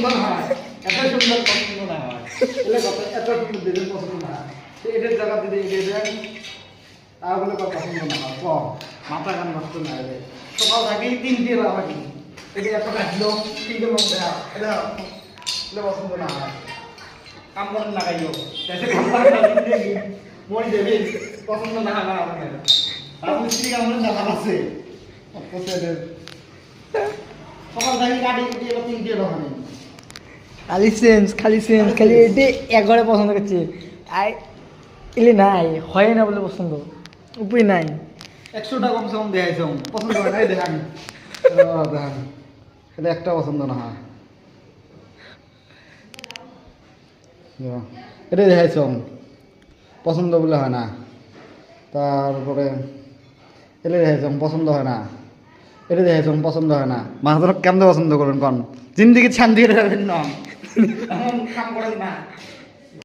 পছন্দ না হয় এত সুন্দর পছন্দ না হয় এলে কত এত সুন্দর দিদি পছন্দ না হয় এটার জায়গা দিদি এগিয়ে দেন তাহলে কত পছন্দ না হয় কম মাথা গান নষ্ট না হবে সকাল থাকেই 3টে রাখি এটা এত রাখলো 3টে লোক দেওয়া এটা পছন্দ না হয় কাম করেন লাগাইও মরি দেবে পছন্দ না হয় আমাদের আপনি স্ত্রী কাম করেন না আছে সকাল থেকে কাটি কুটি এবার 3টে রকমের খালি এটি একবারে পছন্দ করছে আই এলে নাই হয় না বলে পছন্দ উপায় নাই 100টা কমসে কম দেখাইছ পছন্দ হয় নাই দেখান দেখান এটা একটা পছন্দ না হয় এটা দেখাইছ পছন্দ বলে হয় না তারপরে এটা দেখাইছ পছন্দ হয় না এটা দেখাইছ পছন্দ হয় না মানুষজন কেমন পছন্দ করবেন কন জিন্দিগি শান্তি রাখবেন না এমন কাম করেন না